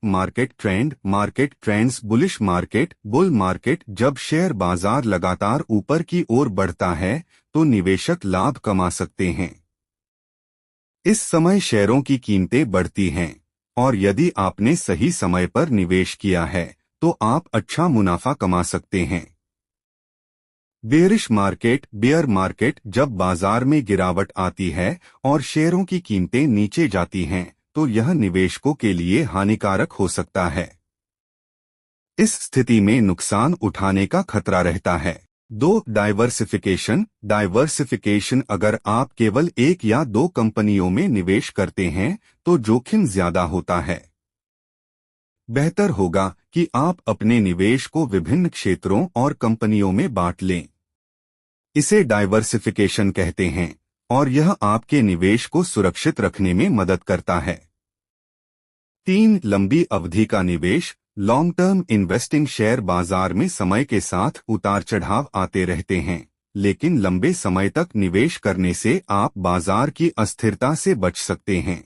Market trends bullish market bull market. जब share बाजार लगातार ऊपर की ओर बढ़ता है तो निवेशक लाभ कमा सकते हैं। इस समय शेयरों की कीमतें बढ़ती हैं और यदि आपने सही समय पर निवेश किया है तो आप अच्छा मुनाफा कमा सकते हैं। Bearish market beer market. जब बाजार में गिरावट आती है और शेयरों की कीमतें नीचे जाती हैं तो यह निवेशकों के लिए हानिकारक हो सकता है। इस स्थिति में नुकसान उठाने का खतरा रहता है। 2 डाइवर्सिफिकेशन। अगर आप केवल एक या 2 कंपनियों में निवेश करते हैं तो जोखिम ज्यादा होता है। बेहतर होगा कि आप अपने निवेश को विभिन्न क्षेत्रों और कंपनियों में बांट लें। इसे डाइवर्सिफिकेशन कहते हैं और यह आपके निवेश को सुरक्षित रखने में मदद करता है। 3 लंबी अवधि का निवेश लॉन्ग टर्म इन्वेस्टिंग। शेयर बाजार में समय के साथ उतार चढ़ाव आते रहते हैं, लेकिन लंबे समय तक निवेश करने से आप बाजार की अस्थिरता से बच सकते हैं।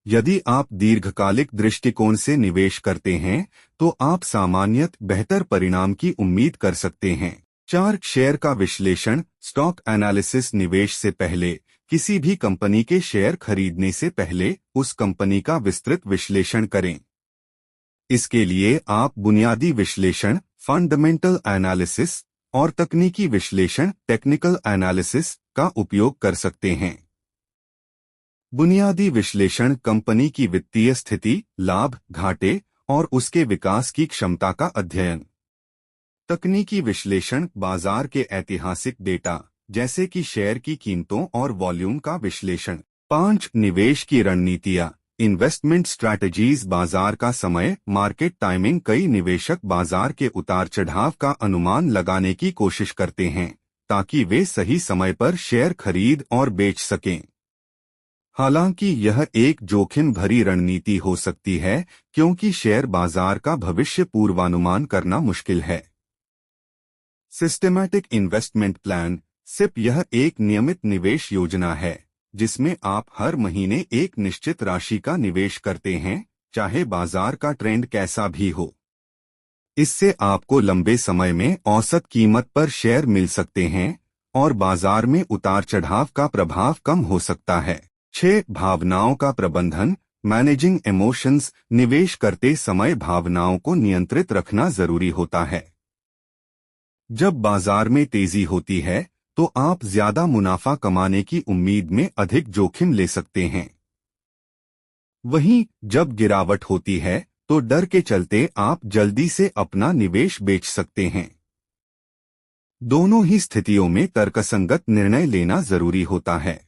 यदि आप दीर्घकालिक दृष्टिकोण से निवेश करते हैं तो आप सामान्यतः बेहतर परिणाम की उम्मीद कर सकते हैं। 4 शेयर का विश्लेषण स्टॉक एनालिसिस। निवेश से पहले किसी भी कंपनी के शेयर खरीदने से पहले उस कंपनी का विस्तृत विश्लेषण करें। इसके लिए आप बुनियादी विश्लेषण फंडामेंटल एनालिसिस और तकनीकी विश्लेषण टेक्निकल एनालिसिस का उपयोग कर सकते हैं। बुनियादी विश्लेषण कंपनी की वित्तीय स्थिति, लाभ, घाटे और उसके विकास की क्षमता का अध्ययन। तकनीकी विश्लेषण बाजार के ऐतिहासिक डेटा जैसे कि शेयर की कीमतों और वॉल्यूम का विश्लेषण। 5 निवेश की रणनीतियां इन्वेस्टमेंट स्ट्रैटेजीज। बाजार का समय मार्केट टाइमिंग। कई निवेशक बाजार के उतार चढ़ाव का अनुमान लगाने की कोशिश करते हैं ताकि वे सही समय पर शेयर खरीद और बेच सकें। हालांकि यह एक जोखिम भरी रणनीति हो सकती है क्योंकि शेयर बाजार का भविष्य पूर्वानुमान करना मुश्किल है। Systematic investment plan SIP. यह एक नियमित निवेश योजना है जिसमें आप हर महीने एक निश्चित राशि का निवेश करते हैं, चाहे बाजार का ट्रेंड कैसा भी हो। इससे आपको लंबे समय में औसत कीमत पर शेयर मिल सकते हैं और बाजार में उतार चढ़ाव का प्रभाव कम हो सकता है। 6 भावनाओं का प्रबंधन मैनेजिंग इमोशंस। निवेश करते समय भावनाओं को नियंत्रित रखना जरूरी होता है। जब बाजार में तेजी होती है तो आप ज्यादा मुनाफा कमाने की उम्मीद में अधिक जोखिम ले सकते हैं। वहीं जब गिरावट होती है तो डर के चलते आप जल्दी से अपना निवेश बेच सकते हैं। दोनों ही स्थितियों में तर्कसंगत निर्णय लेना जरूरी होता है।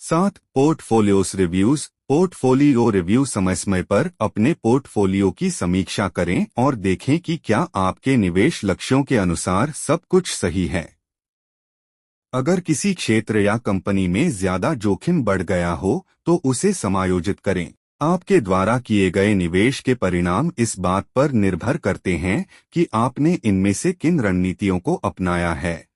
7 पोर्टफोलियोस रिव्यूज। Portfolio review. समय समय पर अपने पोर्टफोलियो की समीक्षा करें और देखें कि क्या आपके निवेश लक्ष्यों के अनुसार सब कुछ सही है। अगर किसी क्षेत्र या कंपनी में ज्यादा जोखिम बढ़ गया हो तो उसे समायोजित करें। आपके द्वारा किए गए निवेश के परिणाम इस बात पर निर्भर करते हैं कि आपने इनमें से किन रणनीतियों को अपनाया है।